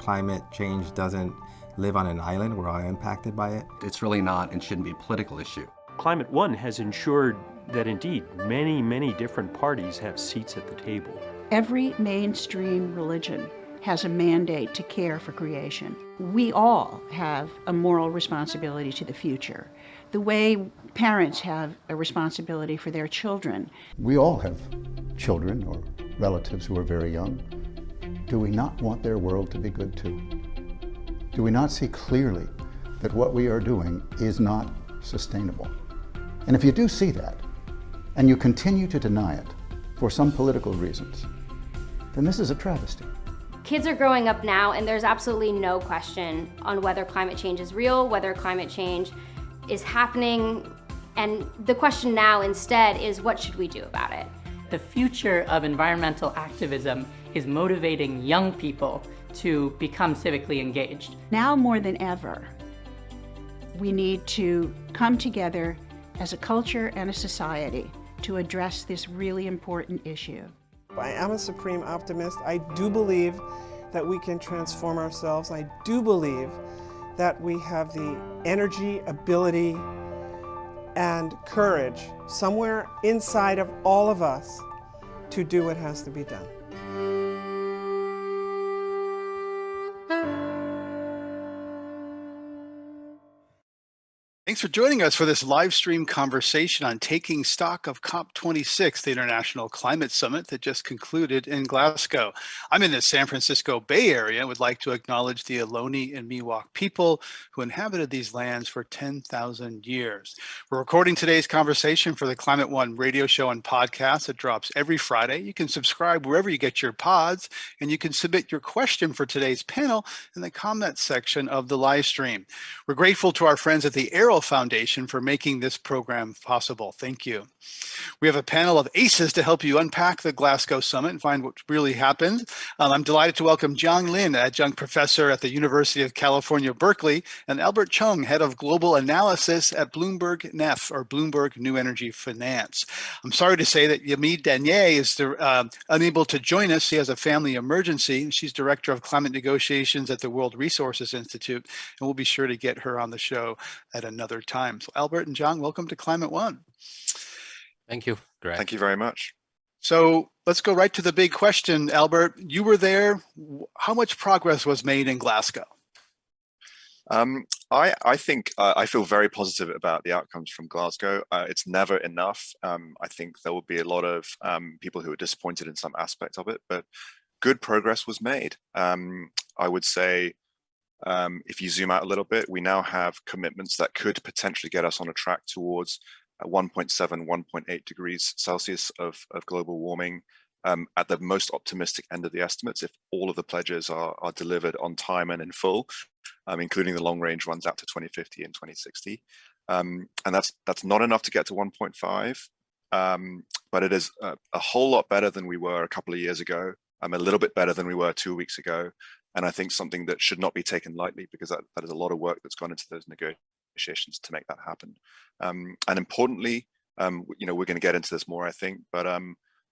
climate change doesn't live on an island. We're all impacted by it. It's really not and shouldn't be a political issue. Climate One has ensured that indeed many different parties have seats at the table. Every mainstream religion has a mandate to care for creation. We all have a moral responsibility to the future. The way parents have a responsibility for their children. We all have children or relatives who are very young. Do we not want their world to be good too? Do we not see clearly that what we are doing is not sustainable? And if you do see that, and you continue to deny it for some political reasons, then this is a travesty. Kids are growing up now, and there's absolutely no question on whether climate change is real, whether climate change is happening, and the question now instead is, what should we do about it? The future of environmental activism is motivating young people to become civically engaged. Now more than ever, we need to come together as a culture and a society to address this really important issue. I am a supreme optimist. I do believe that we can transform ourselves. I do believe that we have the energy, ability, and courage somewhere inside of all of us to do what has to be done. Thanks for joining us for this live stream conversation on taking stock of COP26, the International Climate Summit that just concluded in Glasgow. I'm in the San Francisco Bay Area and would like to acknowledge the Ohlone and Miwok people who inhabited these lands for 10,000 years. We're recording today's conversation for the Climate One radio show and podcast that drops every Friday. You can subscribe wherever you get your pods, and you can submit your question for today's panel in the comment section of the live stream. We're grateful to our friends at the Arrow Foundation for making this program possible. Thank you. We have a panel of aces to help you unpack the Glasgow Summit and find what really happened. I'm delighted to welcome Jiang Lin, adjunct professor at the University of California, Berkeley, and Albert Chung, head of global analysis at Bloomberg NEF, or Bloomberg New Energy Finance. I'm sorry to say that Yamid Danier is unable to join us. She has a family emergency. She's director of climate negotiations at the World Resources Institute, and we'll be sure to get her on the show at another time. So Albert and Jiang, welcome to Climate One. Thank you, Greg. Thank you very much. So let's go right to the big question. Albert, you were there. How much progress was made in Glasgow? I think I feel very positive about the outcomes from Glasgow. It's never enough. I think there will be a lot of people who are disappointed in some aspect of it, but good progress was made. I would say if you zoom out a little bit, we now have commitments that could potentially get us on a track towards 1.7, 1.8 degrees Celsius of global warming at the most optimistic end of the estimates, if all of the pledges are delivered on time and in full, including the long range ones out to 2050 and 2060. And that's not enough to get to 1.5, but it is a whole lot better than we were a couple of years ago, a little bit better than we were 2 weeks ago. And I think something that should not be taken lightly, because that is a lot of work that's gone into those negotiations to make that happen. And importantly, we're going to get into this more, I think, but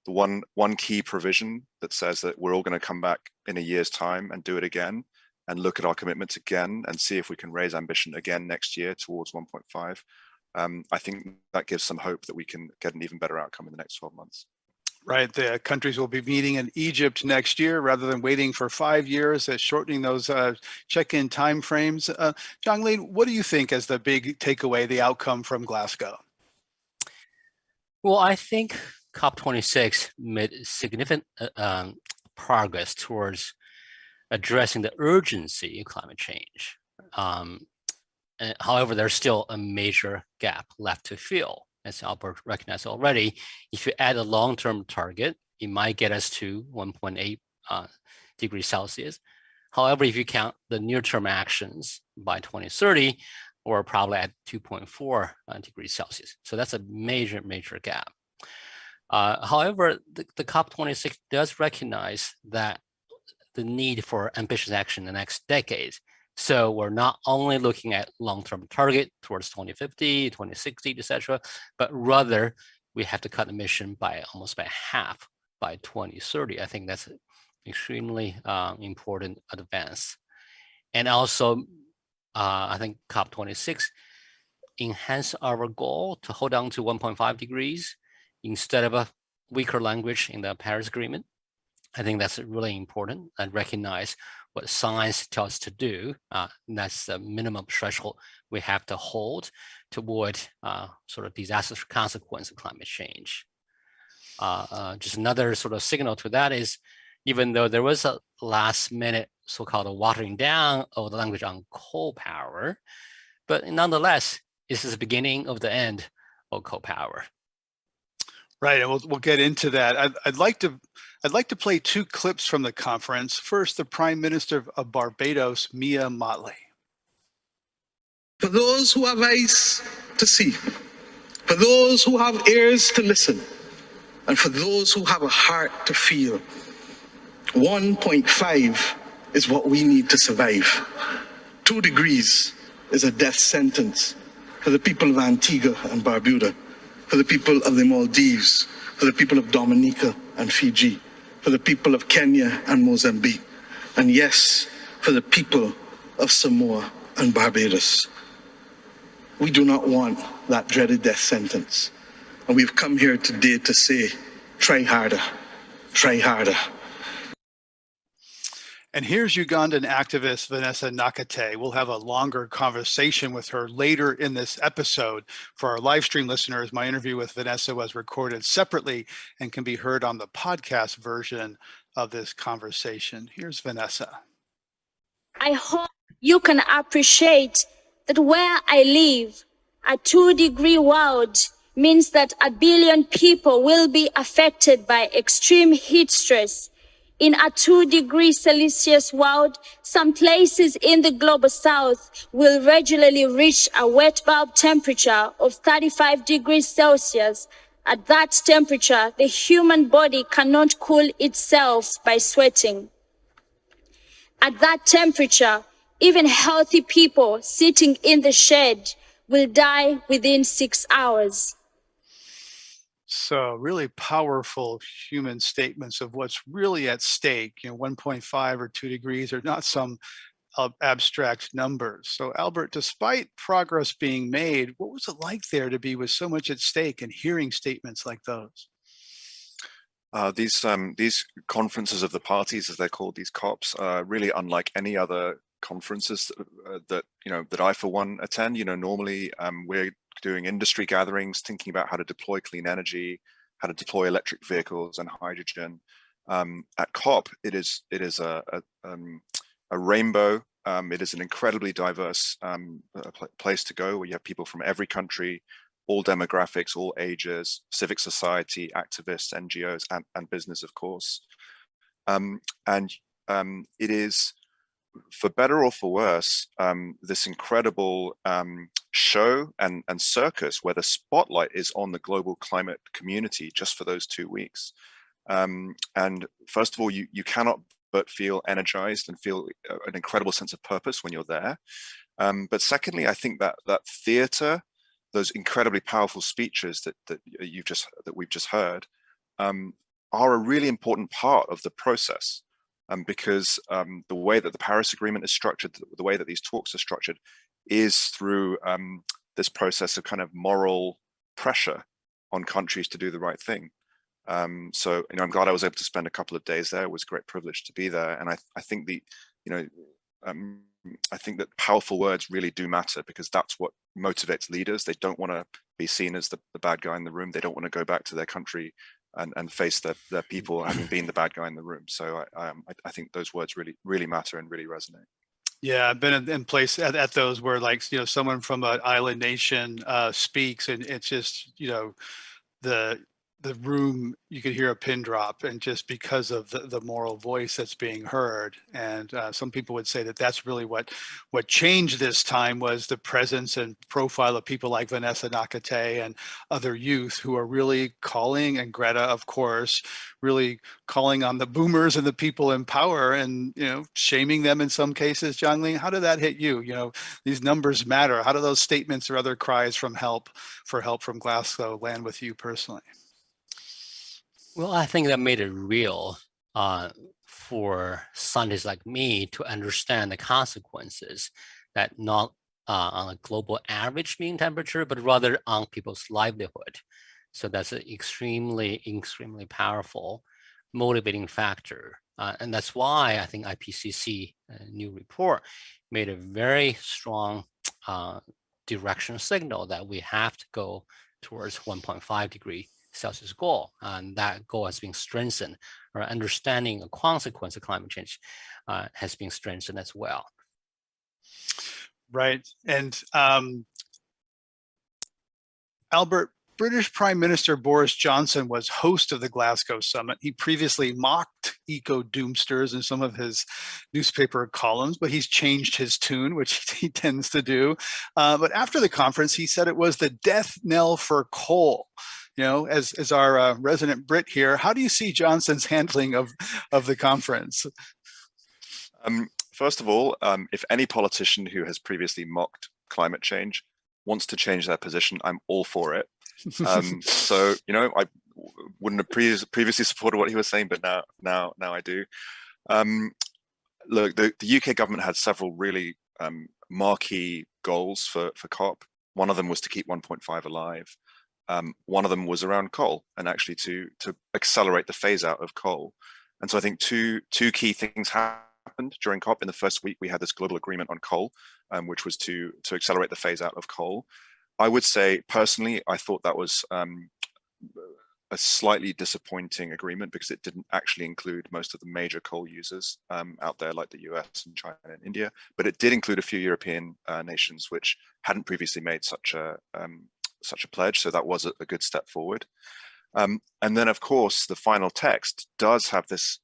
the one key provision that says that we're all going to come back in a year's time and do it again and look at our commitments again and see if we can raise ambition again next year towards 1.5. I think that gives some hope that we can get an even better outcome in the next 12 months. Right, the countries will be meeting in Egypt next year rather than waiting for 5 years, shortening those check-in timeframes. Jiang Lin, what do you think as the big takeaway, the outcome from Glasgow? Well, I think COP26 made significant progress towards addressing the urgency in climate change. However, there's still a major gap left to fill. As Albert recognized already, if you add a long-term target, it might get us to 1.8 degrees Celsius. However, if you count the near-term actions by 2030, we're probably at 2.4 degrees Celsius. So that's a major gap. However, the COP26 does recognize that the need for ambitious action in the next decades. So we're not only looking at long-term target towards 2050, 2060, etc., but rather we have to cut emission by almost by half by 2030. I think that's extremely important advance. And also, I think COP26 enhance our goal to hold on to 1.5 degrees instead of a weaker language in the Paris Agreement. I think that's really important, and recognize what science tells us to do. That's the minimum threshold we have to hold to avoid sort of disastrous consequence of climate change. Just another sort of signal to that is, even though there was a last minute so-called watering down of the language on coal power, but nonetheless, this is the beginning of the end of coal power. Right, and we'll get into that. I'd like to play two clips from the conference. First, the Prime Minister of Barbados, Mia Mottley. For those who have eyes to see, for those who have ears to listen, and for those who have a heart to feel, 1.5 is what we need to survive. 2 degrees is a death sentence for the people of Antigua and Barbuda, for the people of the Maldives, for the people of Dominica and Fiji, for the people of Kenya and Mozambique, and yes, for the people of Samoa and Barbados. We do not want that dreaded death sentence. And we've come here today to say, try harder, try harder. And here's Ugandan activist Vanessa Nakate. We'll have a longer conversation with her later in this episode. For our live stream listeners, my interview with Vanessa was recorded separately and can be heard on the podcast version of this conversation. Here's Vanessa. I hope you can appreciate that where I live, a 2-degree world means that 1 billion people will be affected by extreme heat stress. In a 2-degree Celsius world, some places in the global south will regularly reach a wet bulb temperature of 35 degrees Celsius. At that temperature, the human body cannot cool itself by sweating. At that temperature, even healthy people sitting in the shade will die within 6 hours. So really powerful human statements of what's really at stake. 1.5 or 2 degrees are not some abstract numbers. So Albert, despite progress being made, what was it like there to be with so much at stake and hearing statements like those? These conferences of the parties, as they're called, these COPs, are really unlike any other conferences that I for one attend. Normally we're doing industry gatherings, thinking about how to deploy clean energy, how to deploy electric vehicles and hydrogen. At COP, it is a rainbow. It is an incredibly diverse place to go, where you have people from every country, all demographics, all ages, civic society, activists, NGOs, and business, of course. It is, for better or for worse, this incredible show and circus where the spotlight is on the global climate community just for those 2 weeks. And first of all, you cannot but feel energized and feel an incredible sense of purpose when you're there. But secondly, I think that theater, those incredibly powerful speeches that we've just heard, are a really important part of the process. Because the way that the Paris Agreement is structured, the way that these talks are structured, is through this process of kind of moral pressure on countries to do the right thing. So I'm glad I was able to spend a couple of days there. It was a great privilege to be there, and I think I think that powerful words really do matter, because that's what motivates leaders. They don't want to be seen as the bad guy in the room. They don't want to go back to their country and face their people having been the bad guy in the room. So I think those words really matter and really resonate. Yeah, I've been in place at those where, like, someone from an island nation speaks, and it's just, the room, you could hear a pin drop, and just because of the moral voice that's being heard. And some people would say that that's really what changed this time, was the presence and profile of people like Vanessa Nakate and other youth who are really calling, and Greta, of course, really calling on the boomers and the people in power, and shaming them in some cases. Jiangling, how did that hit you? These numbers matter. How do those statements or other cries for help from Glasgow land with you personally? Well, I think that made it real for scientists like me to understand the consequences that not on a global average mean temperature, but rather on people's livelihood. So that's an extremely, extremely powerful motivating factor. And that's why I think IPCC new report made a very strong direction signal that we have to go towards 1.5 degree Celsius goal. And that goal has been strengthened. Our understanding of consequence of climate change has been strengthened as well. Right. And Albert, British Prime Minister Boris Johnson was host of the Glasgow summit. He previously mocked eco-doomsters in some of his newspaper columns, but he's changed his tune, which he tends to do. But after the conference, he said it was the death knell for coal. You know, as our resident Brit here, how do you see Johnson's handling of the conference? First of all, if any politician who has previously mocked climate change wants to change their position, I'm all for it. So, you know, I wouldn't have previously supported what he was saying, but now I do. Look, the UK government had several really marquee goals for COP. One of them was to keep 1.5 alive. One of them was around coal, and actually to accelerate the phase out of coal. And so I think two key things happened during COP. In the first week, we had this global agreement on coal, which was to accelerate the phase out of coal. I would say, personally, I thought that was a slightly disappointing agreement because it didn't actually include most of the major coal users out there, like the US and China and India, but it did include a few European nations which hadn't previously made such a pledge. So that was a good step forward. And then, of course, the final text does have this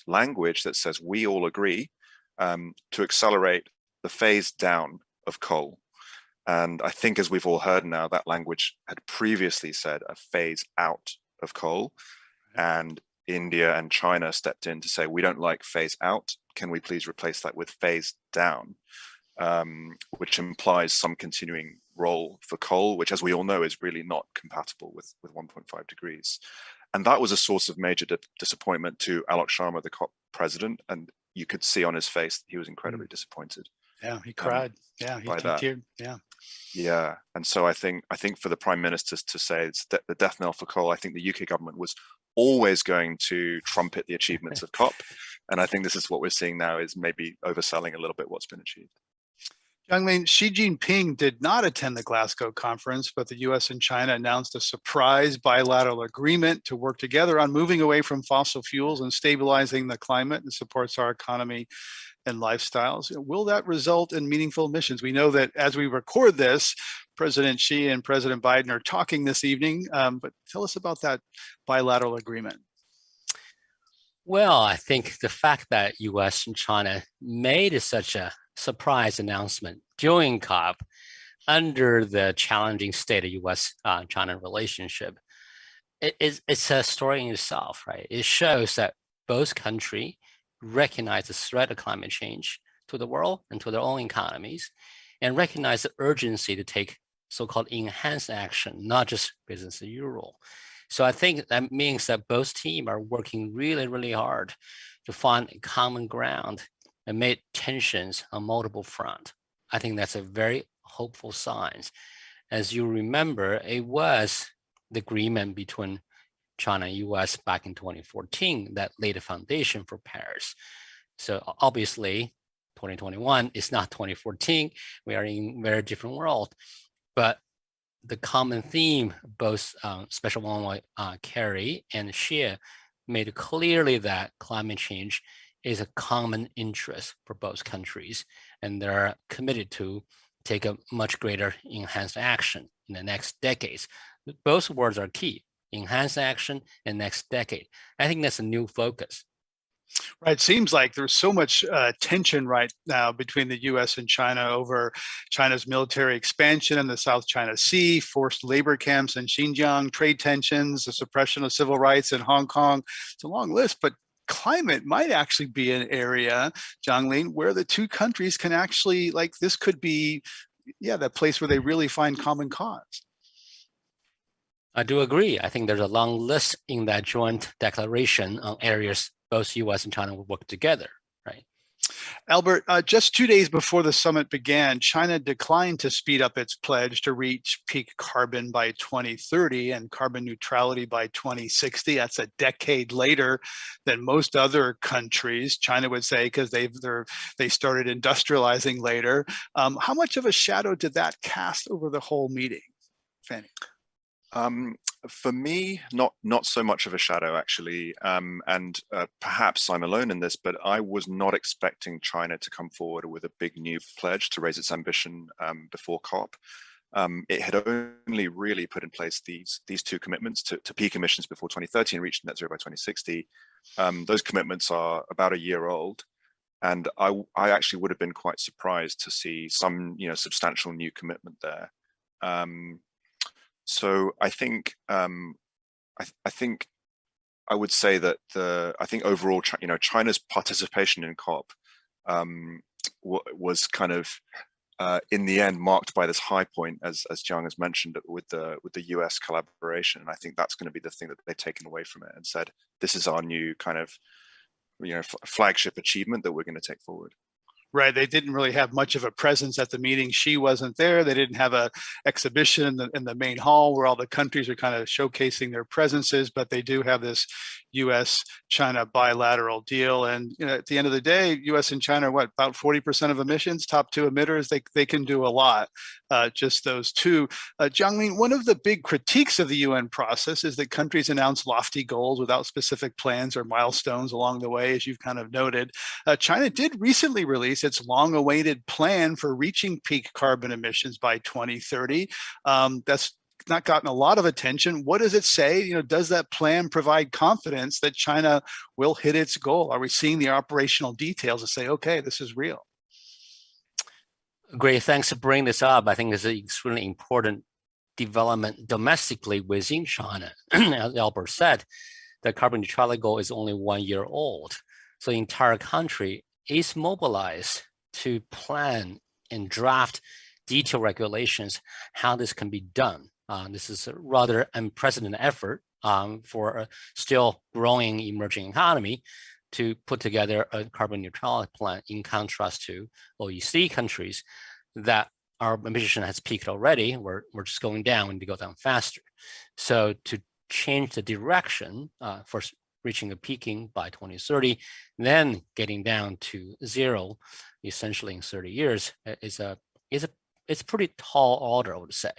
language that says we all agree to accelerate the phase down of coal. And I think, as we've all heard now, that language had previously said a phase out of coal. And India and China stepped in to say, we don't like phase out. Can we please replace that with phase down? Which implies some continuing role for coal, which, as we all know, is really not compatible with 1.5 degrees. And that was a source of major disappointment to Alok Sharma, the COP president. And you could see on his face that he was incredibly disappointed. Yeah, he cried. Yeah, he teared. Yeah. Yeah, and so I think for the prime minister to say it's the death knell for coal, I think the UK government was always going to trumpet the achievements of COP, and I think this is what we're seeing now, is maybe overselling a little bit what's been achieved. Jiangling, Xi Jinping did not attend the Glasgow conference, but the US and China announced a surprise bilateral agreement to work together on moving away from fossil fuels and stabilizing the climate, and supports our economy and lifestyles. Will that result in meaningful missions? We know that as we record this, President Xi and President Biden are talking this evening, but tell us about that bilateral agreement. Well, I think the fact that US and China made such a surprise announcement during COP under the challenging state of US-China relationship, it's a story in itself, right? It shows that both countries recognize the threat of climate change to the world and to their own economies, and recognize the urgency to take so-called enhanced action, not just business as usual. So I think that means that both teams are working really, really hard to find a common ground amid tensions on multiple fronts. I think that's a very hopeful sign. As you remember, it was the agreement between China and US back in 2014 that laid a foundation for Paris. So obviously, 2021 is not 2014. We are in a very different world. But the common theme, both Special Envoy Kerry and Xi made clearly that climate change is a common interest for both countries, and they're committed to take a much greater enhanced action in the next decades. Both words are key: enhanced action and next decade. I think that's a new focus. Right. It seems like there's so much tension right now between the US and China over China's military expansion in the South China Sea, forced labor camps in Xinjiang, trade tensions, the suppression of civil rights in Hong Kong. It's a long list, but climate might actually be an area, Jiangling, where the two countries can actually, like, this could be, that place where they really find common cause. I do agree. I think there's a long list in that joint declaration on areas both US and China would work together, right? Albert, just 2 days before the summit began, China declined to speed up its pledge to reach peak carbon by 2030 and carbon neutrality by 2060. That's a decade later than most other countries, China would say, because they started industrializing later. How much of a shadow did that cast over the whole meeting, Fanny? For me, not so much of a shadow, actually, and perhaps I'm alone in this, but I was not expecting China to come forward with a big new pledge to raise its ambition before COP. It had only really put in place these two commitments to peak emissions before 2030 and reach net zero by 2060. Those commitments are about a year old, and I actually would have been quite surprised to see some substantial new commitment there. So I think I think I would say that I think overall, China's participation in COP was kind of in the end marked by this high point, as Jiang has mentioned, with the U.S. collaboration. And I think that's going to be the thing that they've taken away from it and said, this is our new kind of flagship achievement that we're going to take forward. Right, they didn't really have much of a presence at the meeting. She wasn't there. They didn't have a exhibition in the main hall where all the countries are kind of showcasing their presences, but they do have this U.S.-China bilateral deal. And at the end of the day, U.S. and China are what, about 40% of emissions, top two emitters. They can do a lot, just those two. Jiangming, one of the big critiques of the UN process is that countries announce lofty goals without specific plans or milestones along the way, as you've kind of noted. China did recently release its long-awaited plan for reaching peak carbon emissions by 2030. That's not gotten a lot of attention. What does it say? Does that plan provide confidence that China will hit its goal? Are we seeing the operational details to say, okay, this is real? Great, thanks for bringing this up. I think it's an extremely important development domestically within China. As Albert said, the carbon neutrality goal is only 1 year old. So the entire country is mobilized to plan and draft detailed regulations how this can be done. This is a rather unprecedented effort for a still growing emerging economy to put together a carbon neutrality plan, in contrast to OECD countries that our emission has peaked already. We're just going down and to go down faster. So to change the direction, first reaching a peaking by 2030, then getting down to zero, essentially in 30 years, is a pretty tall order, I would say.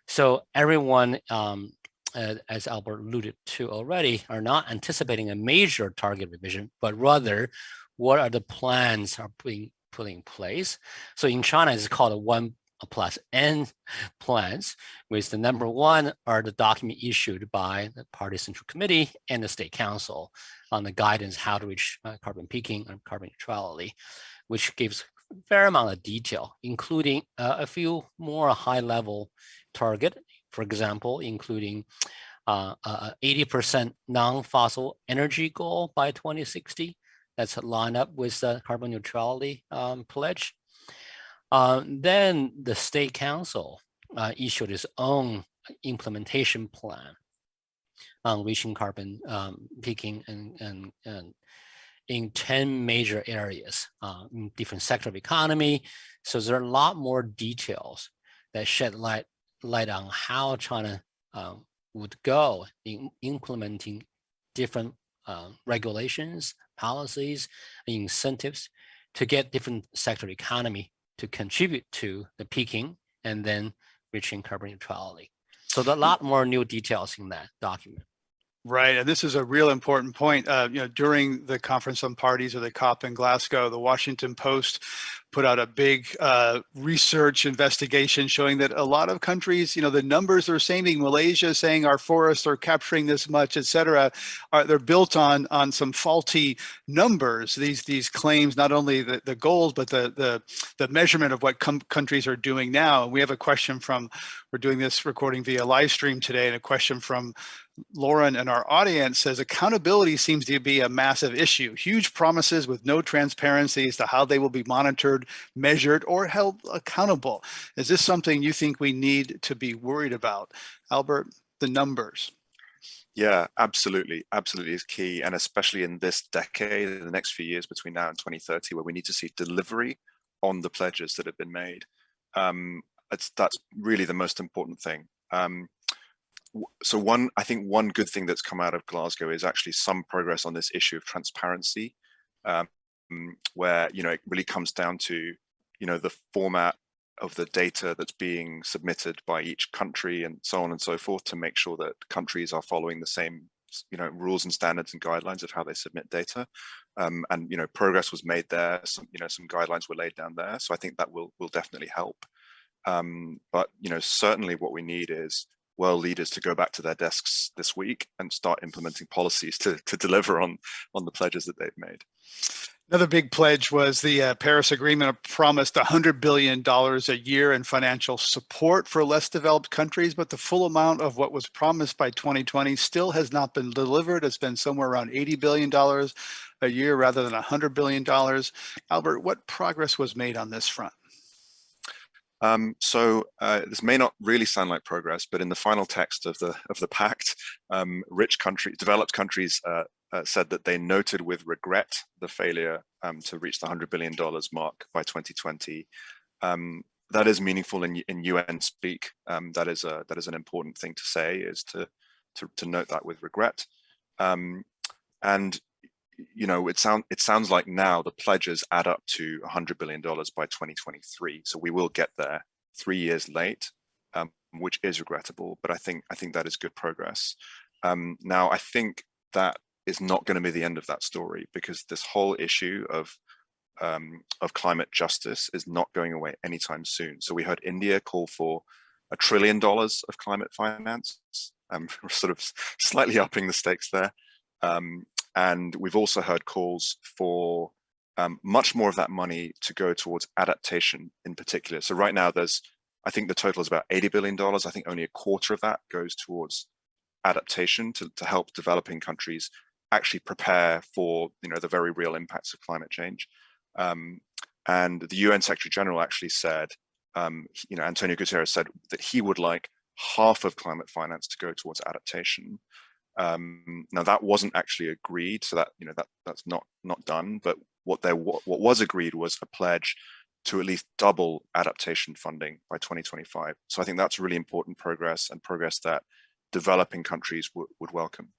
So everyone, as Albert alluded to already, are not anticipating a major target revision, but rather what are the plans are being put in place. So in China, it's called a 1+N plans, with the number one are the document issued by the Party Central Committee and the State Council on the guidance how to reach carbon peaking and carbon neutrality, which gives a fair amount of detail, including a few more high-level target, for example, including 80% non-fossil energy goal by 2060. That's lined up with the carbon neutrality pledge. Then the State Council issued its own implementation plan on reaching carbon peaking and in 10 major areas in different sectors of economy. So there are a lot more details that shed light on how China would go in implementing different regulations, policies, and incentives to get different sector economy to contribute to the peaking and then reaching carbon neutrality. So there are a lot more new details in that document. Right, and this is a real important point. During the Conference on Parties or the COP in Glasgow, the Washington Post put out a big research investigation showing that a lot of countries, the numbers are saying, Malaysia saying our forests are capturing this much, et cetera, they're built on some faulty numbers. These claims, not only the goals, but the measurement of what countries are doing now. We have a question from, we're doing this recording via live stream today, and a question from Lauren and our audience says, accountability seems to be a massive issue. Huge promises with no transparency as to how they will be monitored, measured, or held accountable. Is this something you think we need to be worried about? Albert, the numbers. Yeah, absolutely. Absolutely is key. And especially in this decade, in the next few years between now and 2030, where we need to see delivery on the pledges that have been made. That's really the most important thing. So I think one good thing that's come out of Glasgow is actually some progress on this issue of transparency, where, it really comes down to, the format of the data that's being submitted by each country and so on and so forth, to make sure that countries are following the same, rules and standards and guidelines of how they submit data. And, progress was made there. Some guidelines were laid down there. So I think that will definitely help. But, certainly what we need is world leaders to go back to their desks this week and start implementing policies to deliver on the pledges that they've made. Another big pledge was the Paris Agreement promised $100 billion a year in financial support for less developed countries, but the full amount of what was promised by 2020 still has not been delivered. It's been somewhere around $80 billion a year rather than $100 billion. Albert, what progress was made on this front? This may not really sound like progress, but in the final text of the pact, developed countries said that they noted with regret the failure to reach the $100 billion mark by 2020. That is meaningful in UN speak. That is an important thing to say, is to note that with regret. And it sounds like now the pledges add up to $100 billion by 2023. So we will get there 3 years late, which is regrettable, but I think that is good progress. Now, I think that is not going to be the end of that story, because this whole issue of climate justice is not going away anytime soon. So we heard India call for $1 trillion of climate finance. We're sort of slightly upping the stakes there. And we've also heard calls for much more of that money to go towards adaptation in particular. So right now I think the total is about $80 billion. I think only a quarter of that goes towards adaptation to help developing countries actually prepare for, the very real impacts of climate change. And the UN Secretary General actually said, António Guterres said that he would like half of climate finance to go towards adaptation. Now that wasn't actually agreed, so that's not done. But what was agreed was a pledge to at least double adaptation funding by 2025. So I think that's really important progress, and progress that developing countries would welcome.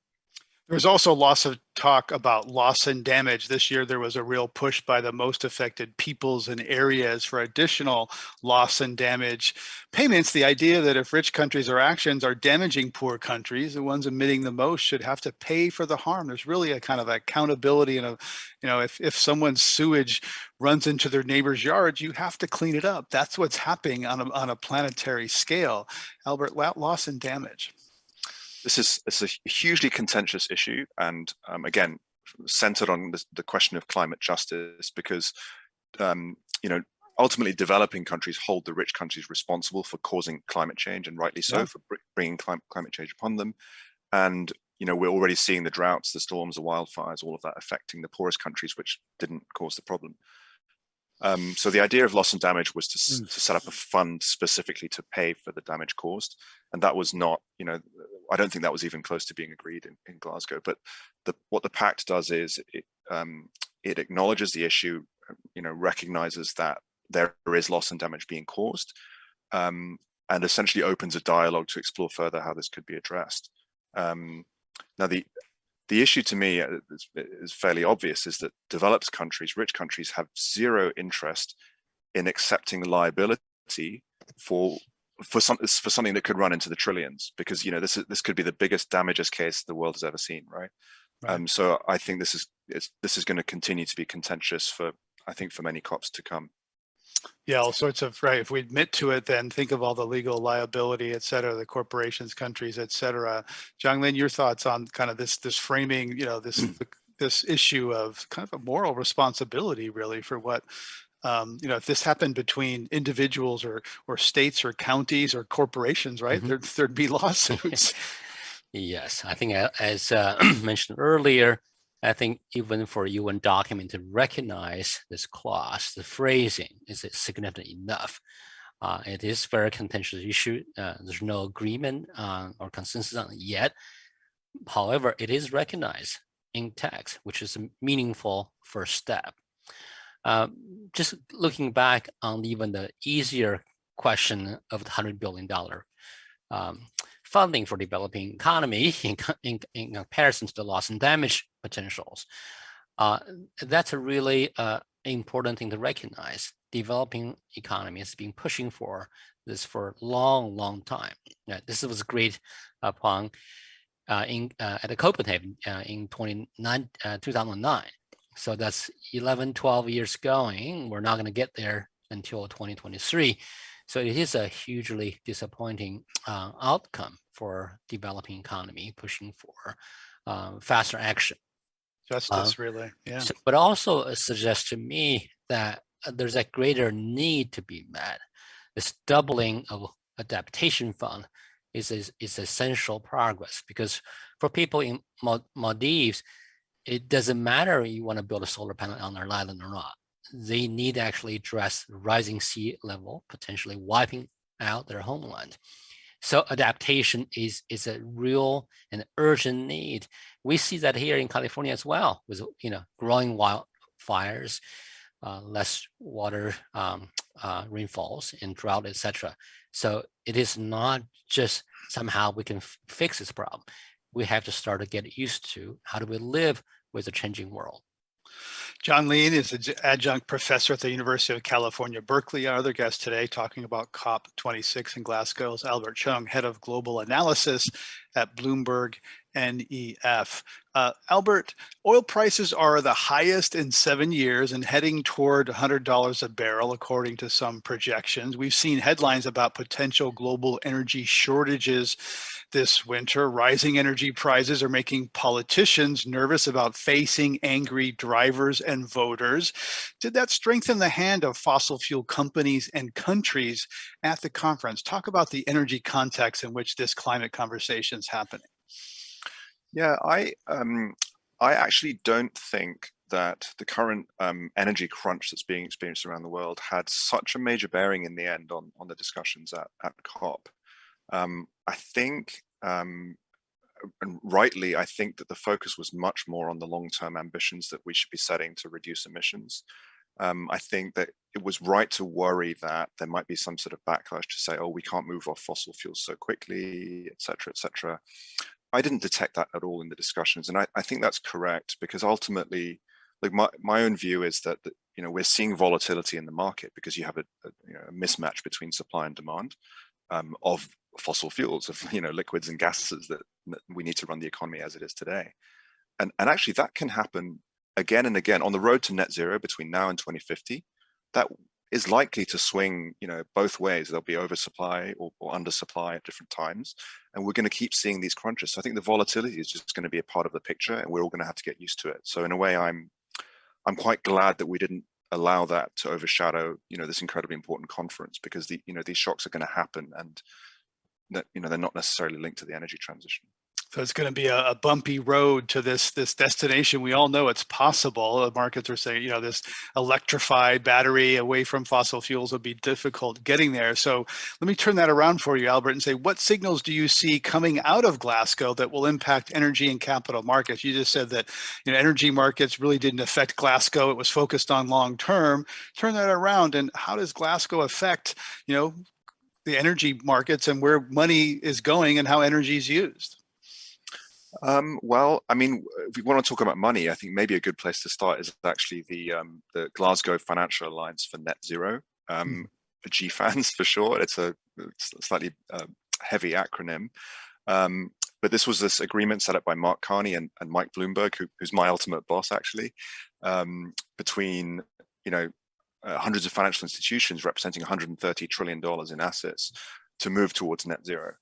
There was also lots of talk about loss and damage. This year, there was a real push by the most affected peoples and areas for additional loss and damage payments. The idea that if rich countries or actions are damaging poor countries, the ones emitting the most should have to pay for the harm. There's really a kind of accountability, and if someone's sewage runs into their neighbor's yard, you have to clean it up. That's what's happening on a planetary scale. Albert, loss and damage. It's a hugely contentious issue, and again, centered on the question of climate justice, because ultimately developing countries hold the rich countries responsible for causing climate change, and rightly so, for bringing climate change upon them. And we're already seeing the droughts, the storms, the wildfires, all of that affecting the poorest countries, which didn't cause the problem. So the idea of loss and damage was to set up a fund specifically to pay for the damage caused, and that was not, I don't think that was even close to being agreed in Glasgow. But what the pact does is it acknowledges the issue, recognizes that there is loss and damage being caused, and essentially opens a dialogue to explore further how this could be addressed. Now, the issue to me is fairly obvious, is that developed countries, rich countries, have zero interest in accepting liability for something that could run into the trillions, because this could be the biggest damages case the world has ever seen, right? So I think this is going to continue to be contentious for many COPs to come. Yeah, all sorts of, right. If we admit to it, then think of all the legal liability, et cetera, the corporations, countries, et cetera. Jianglin, your thoughts on kind of this framing, this issue of kind of a moral responsibility, really, for what, if this happened between individuals or states or counties or corporations, right, there'd be lawsuits. Yes, I think as mentioned earlier, I think even for a UN document to recognize this clause, the phrasing is significant enough. It is a very contentious issue. There's no agreement or consensus on it yet. However, it is recognized in text, which is a meaningful first step. Just looking back on even the easier question of the $100 billion funding for developing economy in comparison to the loss and damage potentials, that's a really important thing to recognize. Developing economies have been pushing for this for a long time. This was agreed upon at Copenhagen in 2009. So that's 11, 12 years going. We're not going to get there until 2023. So it is a hugely disappointing outcome for developing economy, pushing for faster action. Justice, really, yeah. So, but also suggests to me that there's a greater need to be met. This doubling of adaptation fund is essential progress, because for people in Maldives, it doesn't matter if you want to build a solar panel on their island or not. They need to actually address rising sea level, potentially wiping out their homeland. So adaptation is a real and urgent need. We see that here in California as well, with growing wildfires, less water rainfalls and drought, etc. So it is not just somehow we can fix this problem. We have to start to get used to how do we live with a changing world. John Lean is an adjunct professor at the University of California, Berkeley. Our other guest today talking about COP26 in Glasgow is Albert Chung, head of global analysis at Bloomberg NEF. Albert, oil prices are the highest in 7 years and heading toward $100 a barrel, according to some projections. We've seen headlines about potential global energy shortages this winter. Rising energy prices are making politicians nervous about facing angry drivers and voters. Did that strengthen the hand of fossil fuel companies and countries at the conference? Talk about the energy context in which this climate conversation is happening. Yeah, I actually don't think that the current energy crunch that's being experienced around the world had such a major bearing in the end on the discussions at COP. I think, and rightly, I think that the focus was much more on the long-term ambitions that we should be setting to reduce emissions. I think that it was right to worry that there might be some sort of backlash to say, oh, we can't move off fossil fuels so quickly, et cetera, et cetera. I didn't detect that at all in the discussions. And I think that's correct, because ultimately, like my own view is that, we're seeing volatility in the market because you have a mismatch between supply and demand of fossil fuels, of liquids and gases that we need to run the economy as it is today. And actually that can happen again and again on the road to net zero between now and 2050. That is likely to swing, both ways. There'll be oversupply or undersupply at different times, and we're going to keep seeing these crunches. So I think the volatility is just going to be a part of the picture, and we're all going to have to get used to it. So in a way, I'm quite glad that we didn't allow that to overshadow, this incredibly important conference, because these shocks are going to happen, and that, they're not necessarily linked to the energy transition. So it's going to be a bumpy road to this destination. We all know it's possible. The markets are saying, this electrified battery away from fossil fuels will be difficult getting there. So let me turn that around for you, Albert, and say, what signals do you see coming out of Glasgow that will impact energy and capital markets? You just said that energy markets really didn't affect Glasgow. It was focused on long term. Turn that around, and how does Glasgow affect the energy markets and where money is going and how energy is used? Well, I mean, if we want to talk about money, I think maybe a good place to start is actually the Glasgow Financial Alliance for Net Zero, GFANZ for short. It's a slightly heavy acronym. But this was this agreement set up by Mark Carney and Mike Bloomberg, who's my ultimate boss, actually, between, hundreds of financial institutions representing $130 trillion in assets to move towards net zero.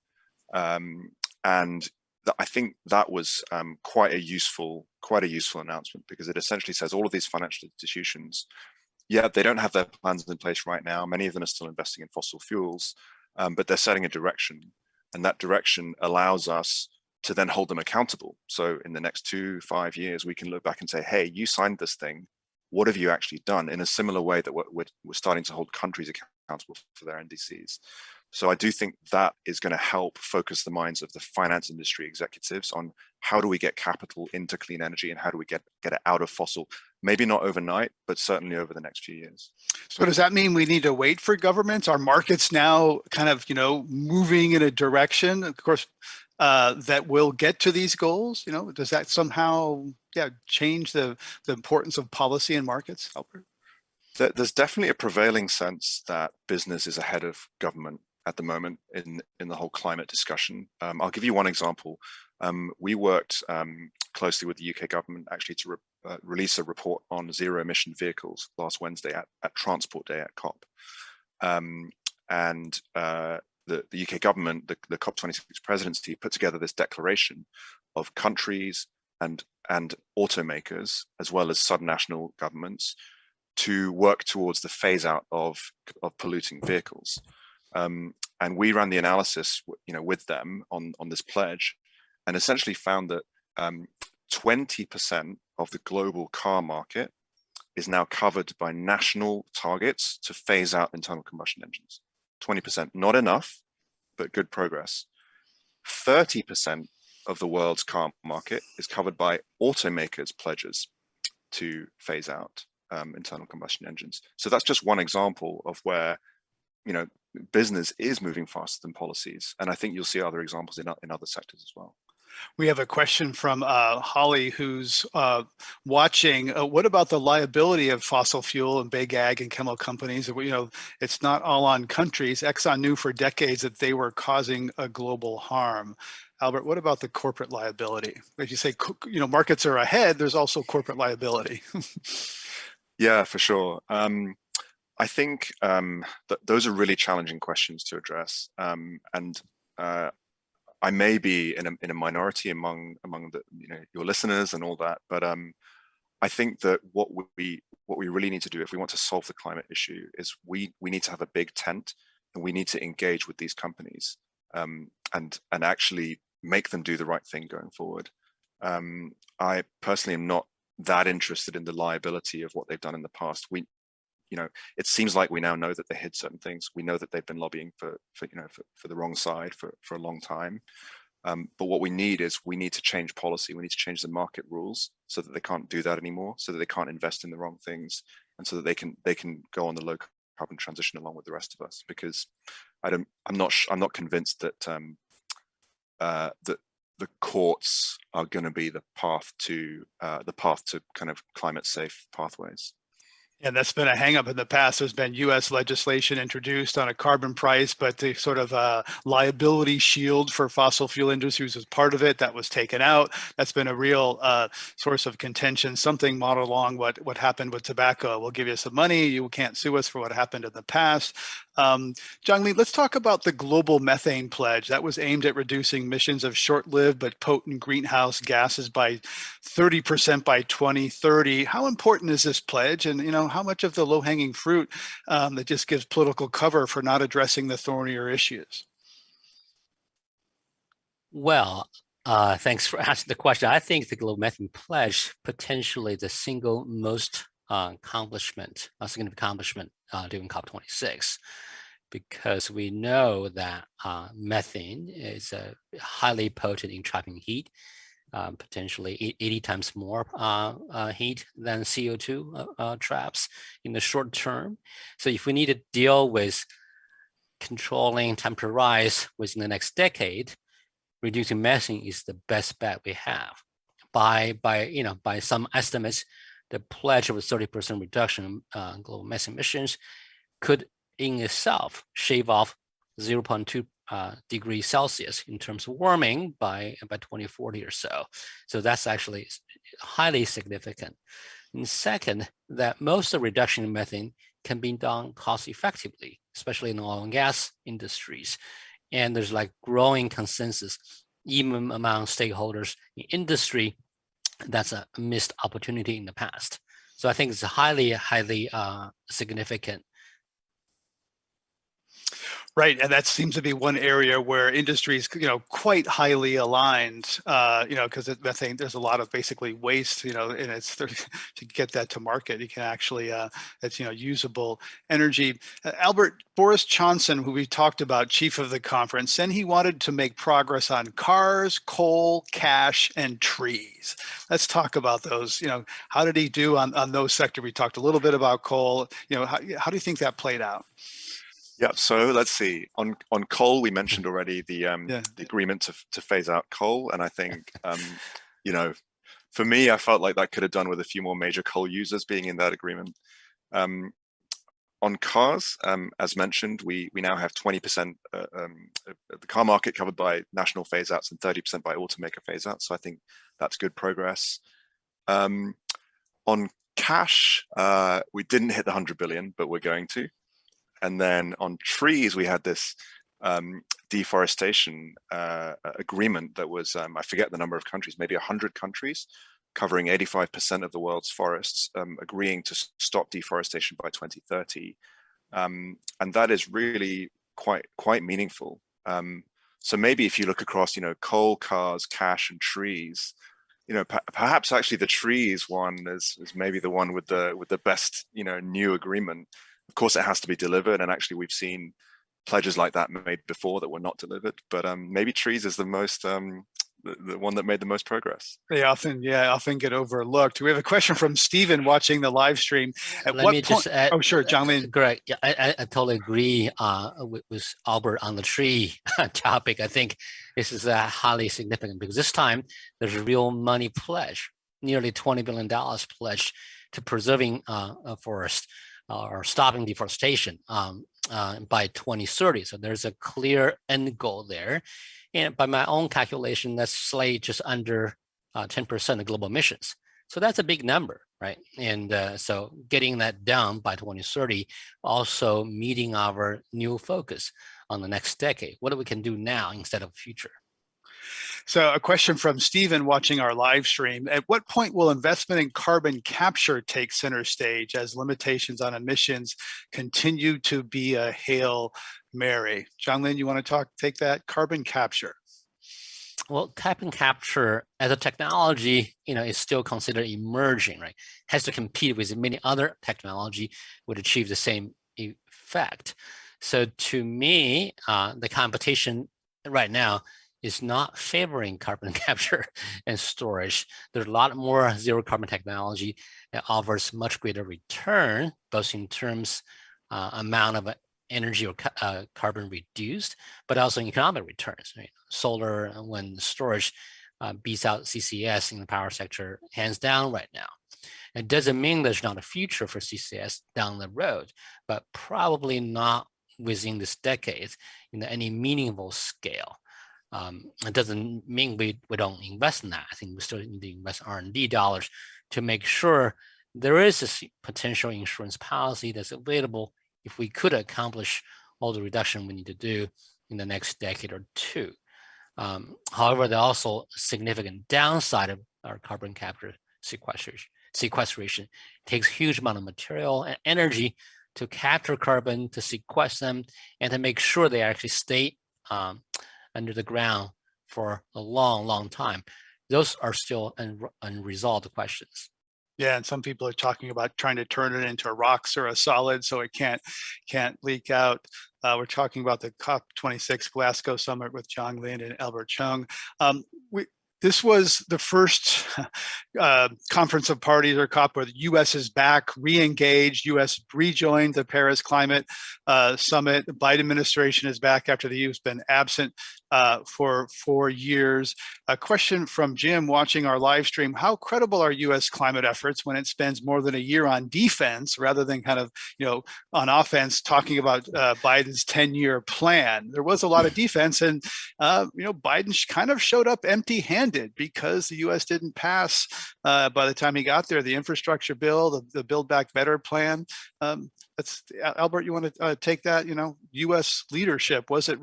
And I think that was quite a useful announcement, because it essentially says all of these financial institutions, they don't have their plans in place right now. Many of them are still investing in fossil fuels, but they're setting a direction, and that direction allows us to then hold them accountable. So in the next 2-5 years, we can look back and say, hey, you signed this thing. What have you actually done? In a similar way that we're starting to hold countries accountable for their NDCs. So I do think that is going to help focus the minds of the finance industry executives on how do we get capital into clean energy and how do we get it out of fossil, maybe not overnight, but certainly over the next few years. So does that mean we need to wait for governments? Are markets now kind of, moving in a direction, of course, that will get to these goals? Does that somehow, change the importance of policy in markets, Albert? There's definitely a prevailing sense that business is ahead of government at the moment in the whole climate discussion. I'll give you one example. We worked closely with the UK government actually to release a report on zero emission vehicles last Wednesday at Transport Day at COP. And the UK government, the COP26 presidency, put together this declaration of countries and automakers, as well as subnational governments, to work towards the phase out of polluting vehicles. And we ran the analysis, with them on this pledge, and essentially found that 20% of the global car market is now covered by national targets to phase out internal combustion engines. 20%, not enough, but good progress. 30% of the world's car market is covered by automakers' pledges to phase out internal combustion engines. So that's just one example of where, business is moving faster than policies. And I think you'll see other examples in other sectors as well. We have a question from Holly, who's watching. What about the liability of fossil fuel and big ag and chemical companies? It's not all on countries. Exxon knew for decades that they were causing a global harm. Albert, what about the corporate liability? As you say, markets are ahead, there's also corporate liability. Yeah, for sure. I think that those are really challenging questions to address. I may be in a minority among the your listeners and all that, but I think that what we really need to do if we want to solve the climate issue is we need to have a big tent, and we need to engage with these companies and actually make them do the right thing going forward. I personally am not that interested in the liability of what they've done in the past. It seems like we now know that they hid certain things. We know that they've been lobbying for the wrong side for a long time. But what we need to change policy. We need to change the market rules so that they can't do that anymore, so that they can't invest in the wrong things, and so that they can go on the low carbon transition along with the rest of us. Because I'm not convinced that that the courts are going to be the path to kind of climate safe pathways. And that's been a hang-up in the past. There's been U.S. legislation introduced on a carbon price, but the sort of liability shield for fossil fuel industries was part of it. That was taken out. That's been a real source of contention. Something modeled along what happened with tobacco. We'll give you some money. You can't sue us for what happened in the past. Zhongli, let's talk about the global methane pledge. That was aimed at reducing emissions of short-lived but potent greenhouse gases by 30% by 2030. How important is this pledge? And how much of the low-hanging fruit that just gives political cover for not addressing the thornier issues? Well, thanks for asking the question. I think the global methane pledge potentially the single most significant accomplishment during COP26, because we know that methane is a highly potent in trapping heat, potentially 80 times more heat than CO2 traps in the short term. So if we need to deal with controlling temperature rise within the next decade, reducing methane is the best bet we have. By some estimates, the pledge of a 30% reduction in global methane emissions could in itself shave off 0.2 degrees Celsius in terms of warming by 2040 or so. So that's actually highly significant. And second, that most of the reduction in methane can be done cost effectively, especially in the oil and gas industries. And there's growing consensus, even among stakeholders in industry, that's a missed opportunity in the past. So I think it's highly, highly significant. Right, and that seems to be one area where industries, quite highly aligned, because methane, there's a lot of basically waste, and it's to get that to market, you can actually, it's, usable energy. Albert, Boris Johnson, who we talked about, chief of the conference, said he wanted to make progress on cars, coal, cash, and trees. Let's talk about those. How did he do on those sectors? We talked a little bit about coal. How do you think that played out? Yeah, so let's see. On coal, we mentioned already the agreement to phase out coal, and I think for me, I felt like that could have done with a few more major coal users being in that agreement. On cars, as mentioned, we now have 20% of the car market covered by national phase outs and 30% by automaker phase outs. So I think that's good progress. On cash, we didn't hit the 100 billion, but we're going to. And then on trees, we had this deforestation agreement that was, I forget the number of countries, maybe 100 countries, covering 85% of the world's forests, agreeing to stop deforestation by 2030. And that is really quite meaningful. So maybe if you look across, coal, cars, cash, and trees, perhaps actually the trees one is maybe the one with the best, new agreement. Of course, it has to be delivered, and actually we've seen pledges like that made before that were not delivered. But maybe trees is the most the one that made the most progress. They often get overlooked. We have a question from Stephen watching the live stream. Let me just add, oh, sure, John Lin. Greg, yeah, I totally agree with Albert on the tree topic. I think this is highly significant because this time there's a real money pledge, nearly $20 billion pledge to preserving forest or stopping deforestation by 2030. So there's a clear end goal there. And by my own calculation, that's slightly just under 10% of global emissions. So that's a big number, right? And so getting that down by 2030, also meeting our new focus on the next decade. What we can do now instead of future. So a question from Stephen watching our live stream. At what point will investment in carbon capture take center stage as limitations on emissions continue to be a Hail Mary? John Lin, you want to take that? Carbon capture. Well, carbon capture as a technology, is still considered emerging, right? Has to compete with many other technology would achieve the same effect. So to me, the competition right now is not favoring carbon capture and storage. There's a lot more zero carbon technology that offers much greater return, both in terms amount of energy or carbon reduced, but also in economic returns. Right? Solar, when storage beats out CCS in the power sector, hands down right now. It doesn't mean there's not a future for CCS down the road, but probably not within this decade in any meaningful scale. It doesn't mean we don't invest in that. I think we still need to invest R&D dollars to make sure there is a potential insurance policy that's available if we could accomplish all the reduction we need to do in the next decade or two. However, there are also significant downside of our carbon capture sequestration. It takes huge amount of material and energy to capture carbon, to sequester them, and to make sure they actually stay under the ground for a long, long time. Those are still unresolved questions. Yeah, and some people are talking about trying to turn it into rocks or a solid so it can't leak out. We're talking about the COP26 Glasgow summit with John Lin and Albert Chung. This was the first conference of parties, or COP, where the U.S. is back, re-engaged. U.S. rejoined the Paris Climate Summit. The Biden administration is back after the U.S. has been absent for 4 years. A question from Jim watching our live stream: how credible are U.S. climate efforts when it spends more than a year on defense rather than kind of, on offense, talking about Biden's 10-year plan? There was a lot of defense, and Biden kind of showed up empty-handed because the U.S. didn't pass by the time he got there the infrastructure bill, the Build Back Better plan. Albert, you want to take that? U.S. leadership, was it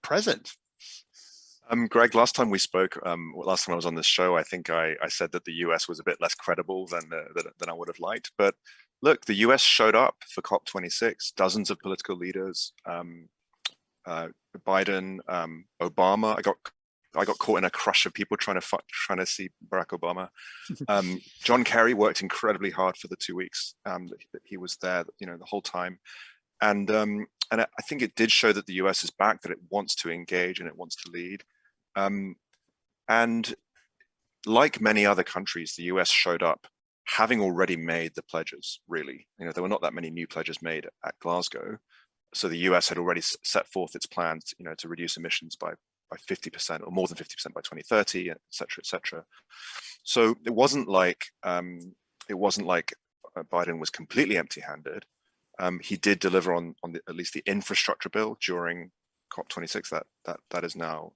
present? Greg, last time we spoke, last time I was on this show, I think I said that the U.S. was a bit less credible than I would have liked. But look, the US showed up for COP26, dozens of political leaders, Biden, Obama. I got caught in a crush of people trying to see Barack Obama. John Kerry worked incredibly hard for the 2 weeks that he was there, the whole time. And I think it did show that the US is back, that it wants to engage and it wants to lead. And like many other countries, the US showed up having already made the pledges, really. There were not that many new pledges made at Glasgow. So the US had already set forth its plans, to reduce emissions by 50% or more than 50% by 2030, et cetera, et cetera. So it wasn't like Biden was completely empty-handed. He did deliver on at least the infrastructure bill during COP26. That is now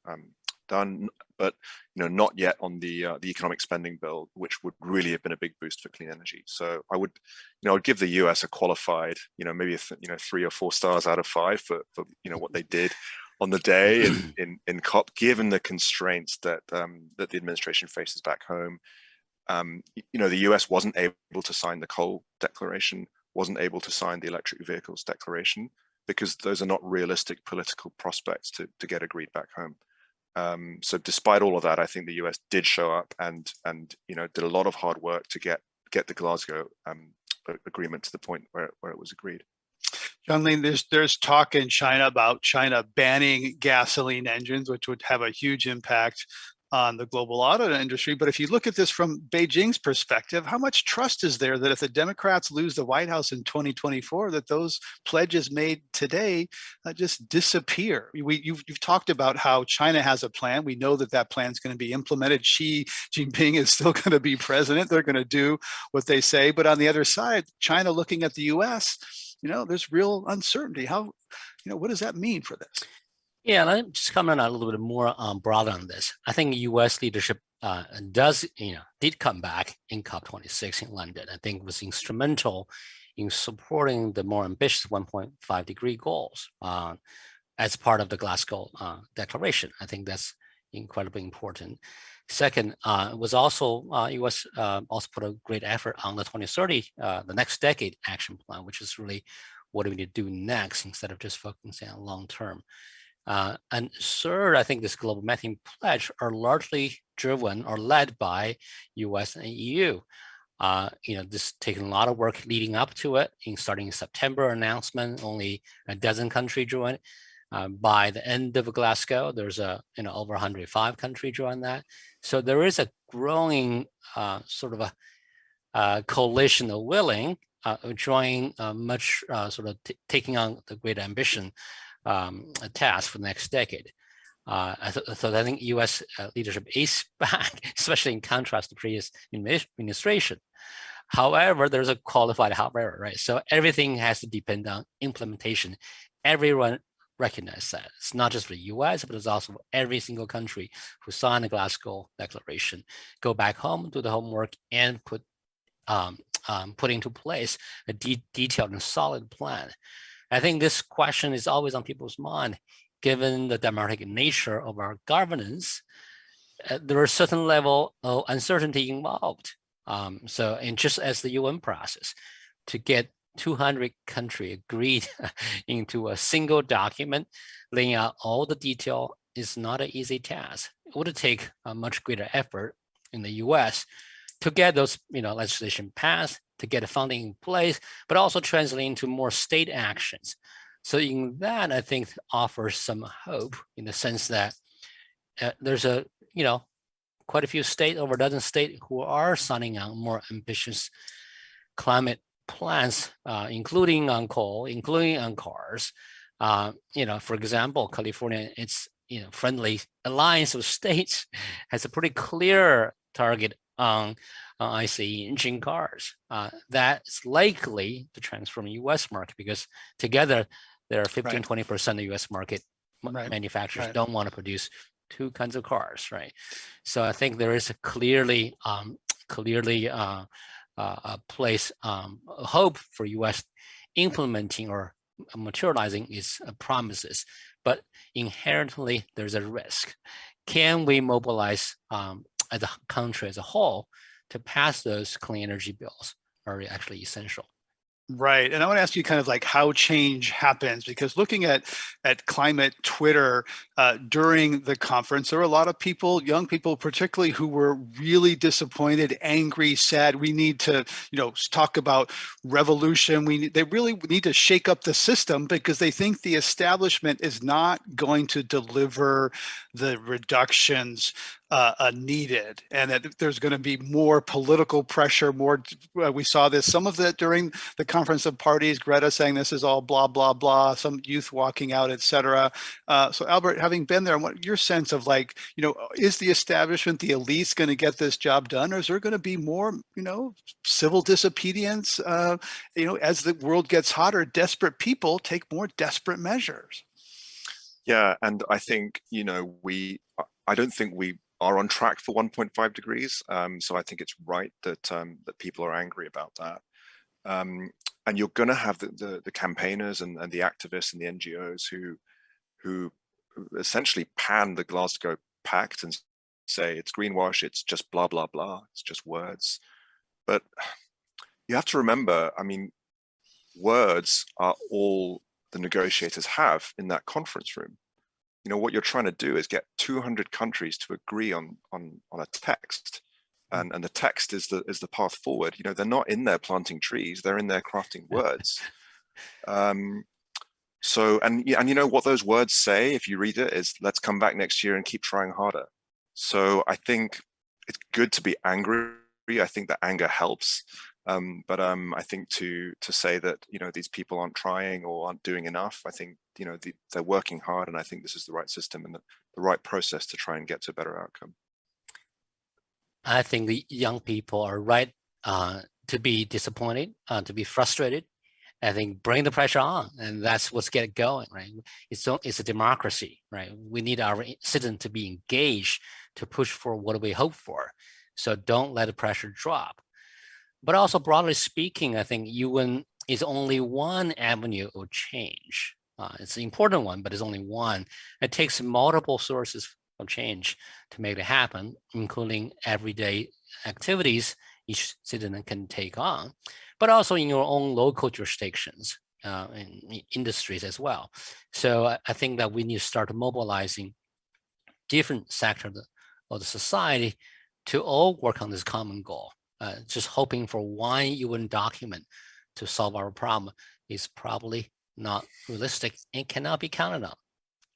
done, but not yet on the economic spending bill, which would really have been a big boost for clean energy. So I would give the US a qualified, maybe 3 or 4 stars out of 5 for what they did on the day in COP, given the constraints that that the administration faces back home. The US wasn't able to sign the coal declaration, wasn't able to sign the electric vehicles declaration, because those are not realistic political prospects to get agreed back home. So despite all of that, I think the US did show up and did a lot of hard work to get the Glasgow agreement to the point where it was agreed. John Lee, there's talk in China about China banning gasoline engines, which would have a huge impact on the global auto industry. But if you look at this from Beijing's perspective, how much trust is there that if the Democrats lose the White House in 2024, that those pledges made today just disappear? You've talked about how China has a plan. We know that plan is going to be implemented. Xi Jinping is still going to be president. They're going to do what they say. But on the other side, China looking at the US, there's real uncertainty. What does that mean for this? Yeah, let me just comment a little bit more broad on this. I think U.S. leadership did come back in COP26 in London. I think it was instrumental in supporting the more ambitious 1.5 degree goals as part of the Glasgow Declaration. I think that's incredibly important. Second, it was also U.S. also put a great effort on the 2030, the next decade action plan, which is really what do we need to do next instead of just focusing on long term. And third, I think this global methane pledge are largely driven or led by U.S. and EU. This taking a lot of work leading up to it. Starting in September announcement, only a dozen countries joined. By the end of Glasgow, there's over 105 countries joined that. So there is a growing sort of a coalition of willing join much sort of taking on the great ambition task for the next decade. So I think U.S. leadership is back, especially in contrast to previous administration. However, there's a qualified however, right? So everything has to depend on implementation. Everyone recognizes that. It's not just the U.S., but it's also every single country who signed the Glasgow Declaration. Go back home, do the homework, and put into place a detailed and solid plan. I think this question is always on people's mind, given the democratic nature of our governance. There are a certain level of uncertainty involved. And just as the UN process, to get 200 countries agreed into a single document, laying out all the detail is not an easy task. It would take a much greater effort in the US to get those legislation passed, to get a funding in place, but also translate into more state actions. So in that, I think offers some hope in the sense that there's quite a few states, over a dozen states, who are signing on more ambitious climate plans, including on coal, including on cars. For example, California, its friendly alliance of states has a pretty clear target on ICE engine cars. That's likely to transform the U.S. market because together there are 15-20% of the U.S. market. Manufacturers don't want to produce two kinds of cars, right? So I think there is a clearly a place, hope for U.S. implementing or materializing its promises, but inherently there's a risk. Can we mobilize as a country as a whole to pass those clean energy bills are actually essential. Right. And I want to ask you kind of like how change happens, because looking at climate Twitter during the conference, there were a lot of people, young people particularly, who were really disappointed, angry, sad. We need to, talk about revolution. They really need to shake up the system because they think the establishment is not going to deliver the reductions needed, and that there's going to be more political pressure, more, we saw this, some of that during the conference of parties, Greta saying this is all blah, blah, blah, some youth walking out, etc. So Albert, having been there, what your sense of like, is the establishment, the elites going to get this job done, or is there going to be more, civil disobedience, as the world gets hotter, desperate people take more desperate measures? Yeah, and I think, I don't think we are on track for 1.5 degrees. So I think it's right that that people are angry about that. And you're going to have the campaigners and the activists and the NGOs who essentially pan the Glasgow Pact and say it's greenwash, it's just blah, blah, blah, it's just words. But you have to remember, I mean, words are all the negotiators have in that conference room. What you're trying to do is get 200 countries to agree on a text, and the text is the path forward. They're not in there planting trees; they're in there crafting words. So, and what those words say, if you read it, is let's come back next year and keep trying harder. So I think it's good to be angry. I think that anger helps. But I think to say that these people aren't trying or aren't doing enough, I think they're working hard, and I think this is the right system and the right process to try and get to a better outcome. I think the young people are right to be disappointed, to be frustrated. I think bring the pressure on, and that's what's get it going, right? It's a democracy, right? We need our citizens to be engaged to push for what we hope for. So don't let the pressure drop. But also, broadly speaking, I think UN is only one avenue of change. It's an important one, but it's only one. It takes multiple sources of change to make it happen, including everyday activities each citizen can take on, but also in your own local jurisdictions, in industries as well. So I think that we need to start mobilizing different sectors of the society to all work on this common goal. Just hoping for one UN document to solve our problem is probably not realistic and cannot be counted on.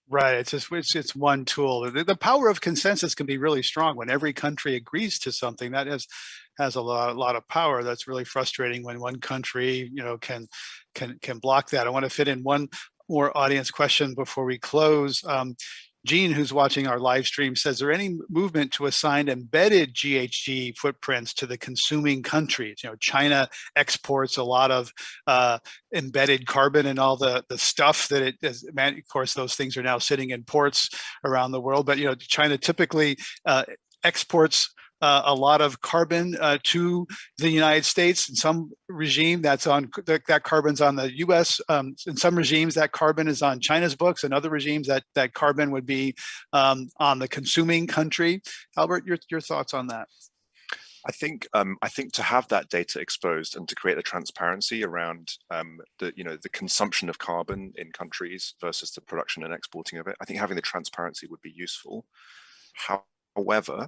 Right. It's one tool. The power of consensus can be really strong when every country agrees to something. That has a lot of power. That's really frustrating when one country, can block that. I want to fit in one more audience question before we close. Jean, who's watching our live stream, says, is there any movement to assign embedded GHG footprints to the consuming countries? China exports a lot of embedded carbon and all the stuff that it is. Of course, those things are now sitting in ports around the world. But China typically exports a lot of carbon to the United States. In some regime, that carbon's on the U.S. In some regimes, that carbon is on China's books. In other regimes, that carbon would be on the consuming country. Albert, your thoughts on that? I think to have that data exposed and to create the transparency around the consumption of carbon in countries versus the production and exporting of it, I think having the transparency would be useful. However,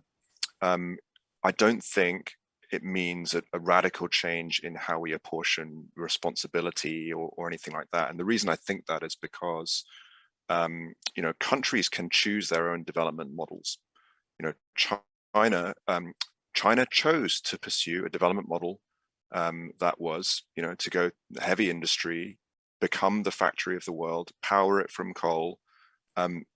I don't think it means a radical change in how we apportion responsibility or anything like that. And the reason I think that is because, countries can choose their own development models. China chose to pursue a development model that was, to go heavy industry, become the factory of the world, power it from coal.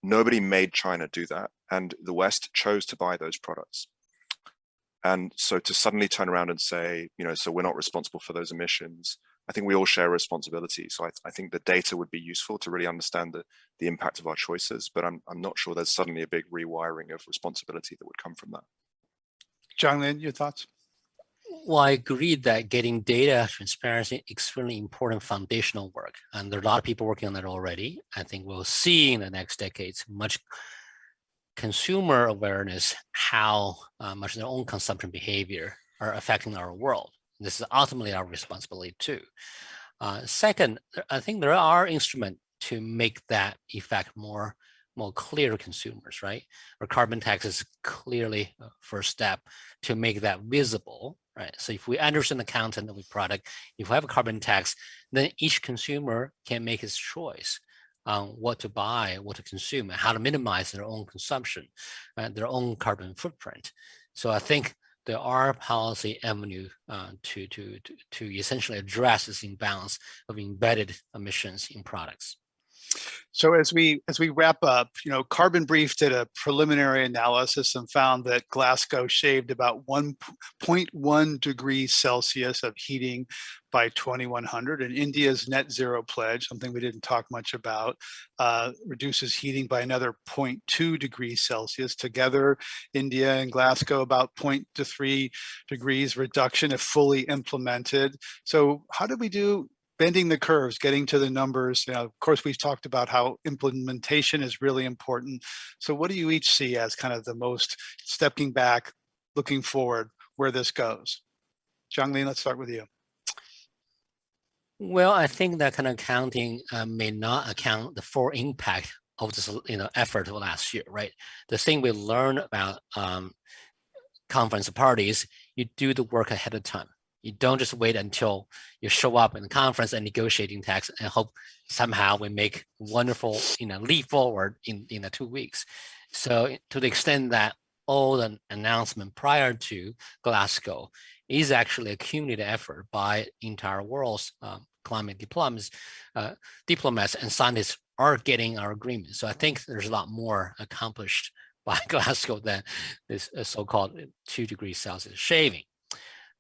Nobody made China do that, and the West chose to buy those products. And so to suddenly turn around and say, so we're not responsible for those emissions, I think we all share responsibility. So I think the data would be useful to really understand the impact of our choices, but I'm not sure there's suddenly a big rewiring of responsibility that would come from that. John Lin, your thoughts? Well, I agree that getting data transparency is extremely important foundational work. And there are a lot of people working on that already. I think we'll see in the next decades much consumer awareness, how much their own consumption behavior are affecting our world. This is ultimately our responsibility too. Second, I think there are instruments to make that effect more clear to consumers, right? Or carbon tax is clearly a first step to make that visible, right? So if we understand the content of the product, if we have a carbon tax, then each consumer can make his choice on what to buy, what to consume, and how to minimize their own consumption, their own carbon footprint. So I think there are policy avenues to essentially address this imbalance of embedded emissions in products. So as we wrap up, Carbon Brief did a preliminary analysis and found that Glasgow shaved about 1.1 degrees Celsius of heating by 2100, and India's net zero pledge, something we didn't talk much about, reduces heating by another 0.2 degrees Celsius. Together, India and Glasgow about 0.3 degrees reduction if fully implemented. So how did we do bending the curves, getting to the numbers? Of course, we've talked about how implementation is really important. So what do you each see as kind of the most stepping back, looking forward, where this goes? Zhang-Lin, let's start with you. Well, I think that kind of counting may not account the full impact of this effort of last year, right? The thing we learn about conference parties, you do the work ahead of time. You don't just wait until you show up in the conference and negotiating tax and hope somehow we make wonderful leap forward in 2 weeks. So to the extent that all the announcement prior to Glasgow is actually a cumulative effort by entire world's climate diplomats and scientists are getting our agreement. So I think there's a lot more accomplished by Glasgow than this so-called 2 degrees Celsius shaving.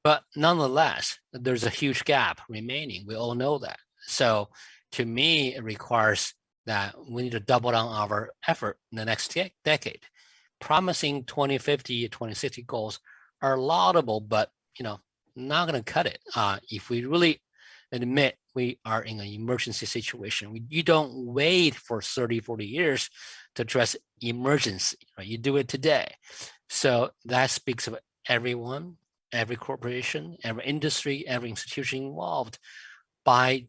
But nonetheless, there's a huge gap remaining. We all know that. So to me, it requires that we need to double down our effort in the next decade. Promising 2050, 2060 goals are laudable, but not going to cut it. If we really admit we are in an emergency situation, you don't wait for 30, 40 years to address emergency, right? You do it today. So that speaks of everyone, every corporation, every industry, every institution involved by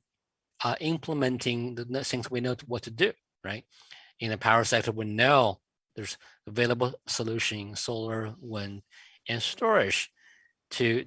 implementing the things we know what to do, right? In the power sector, we know there's available solution, solar, wind, and storage to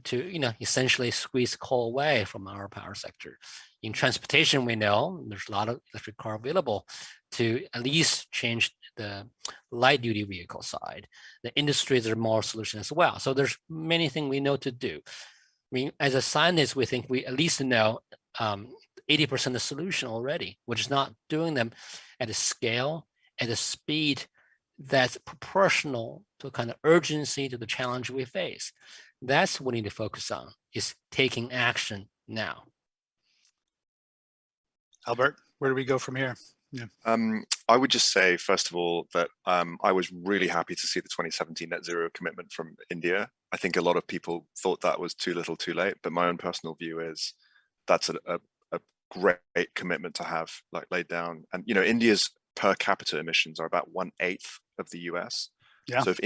essentially squeeze coal away from our power sector. In transportation, we know there's a lot of electric car available to at least change the light duty vehicle side. The industry, there are more solutions as well. So there's many things we know to do. I mean, as a scientist, we think we at least know 80% of the solution already. We're just not doing them at a scale, at a speed that's proportional to a kind of urgency to the challenge we face. That's what we need to focus on, is taking action now. Albert, where do we go from here? Yeah. I would just say, first of all, that I was really happy to see the 2017 net zero commitment from India. I think a lot of people thought that was too little too late, but my own personal view is that's a great commitment to have laid down. And India's per capita emissions are about 1/8 of the US. Yeah. So if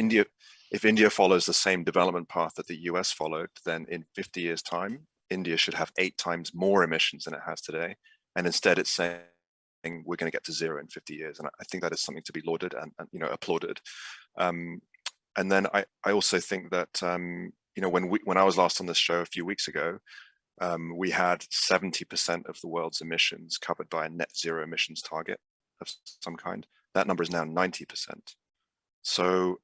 India follows the same development path that the US followed, then in 50 years time, India should have 8 times more emissions than it has today. And instead it's saying we're going to get to zero in 50 years. And I think that is something to be lauded and applauded. And then I also think that, when I was last on this show a few weeks ago, we had 70% of the world's emissions covered by a net zero emissions target of some kind. That number is now 90%. So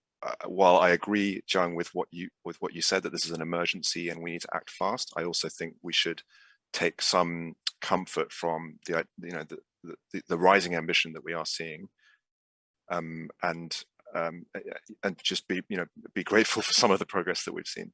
while I agree, Zhang, with what you said, that this is an emergency and we need to act fast, I also think we should take some comfort from the rising ambition that we are seeing, and just be grateful for some of the progress that we've seen.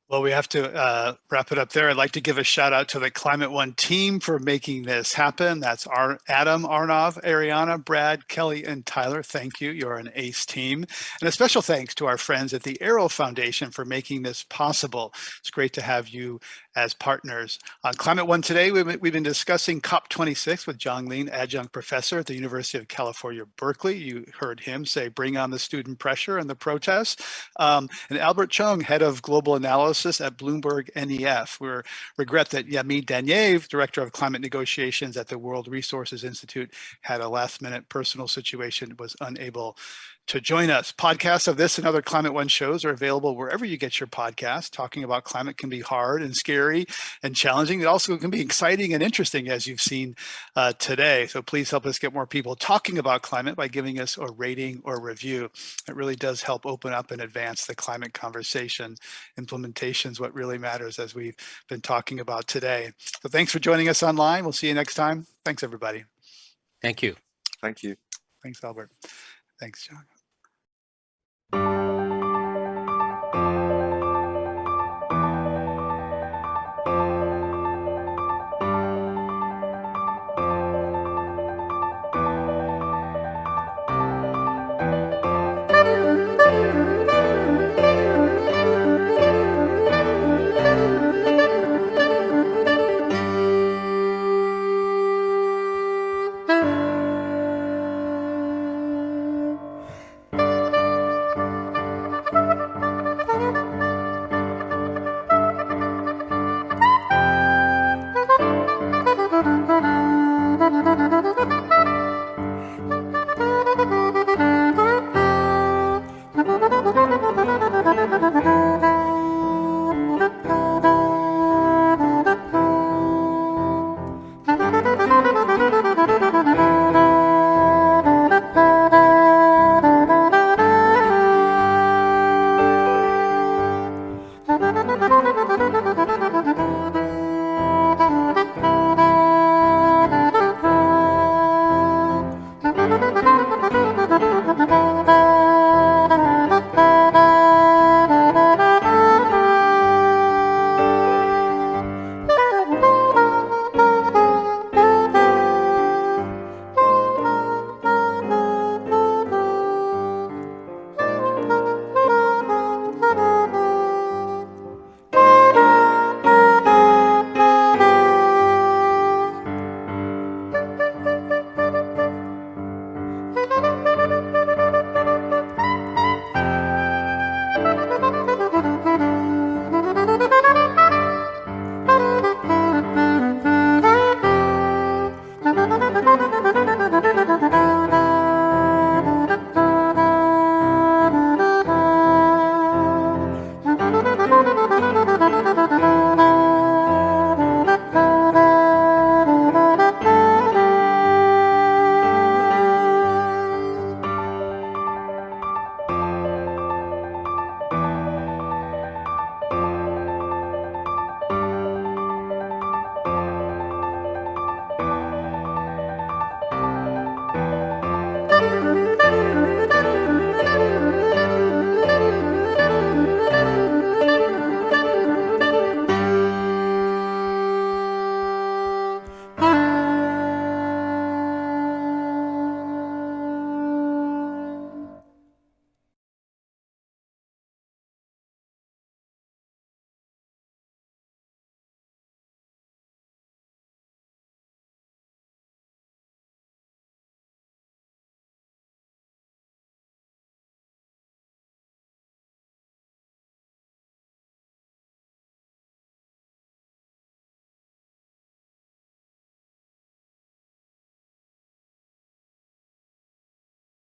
Well, we have to wrap it up there. I'd like to give a shout out to the Climate One team for making this happen. That's Adam, Arnav, Ariana, Brad, Kelly, and Tyler. Thank you. You're an ace team. And a special thanks to our friends at the Aero Foundation for making this possible. It's great to have you as partners. On Climate One today, we've been discussing COP26 with Zhang Lin, adjunct professor at the University of California, Berkeley. You heard him say, bring on the student pressure and the protests. And Albert Chung, head of global analysis at Bloomberg NEF. We regret that Yami Danyev, director of climate negotiations at the World Resources Institute, had a last-minute personal situation, was unable to join us. Podcasts of this and other Climate One shows are available wherever you get your podcasts. Talking about climate can be hard and scary and challenging. It also can be exciting and interesting, as you've seen today. So please help us get more people talking about climate by giving us a rating or review. It really does help open up and advance the climate conversation. Implementation is what really matters, as we've been talking about today. So thanks for joining us online. We'll see you next time. Thanks, everybody. Thank you. Thank you. Thanks, Albert. Thanks, John.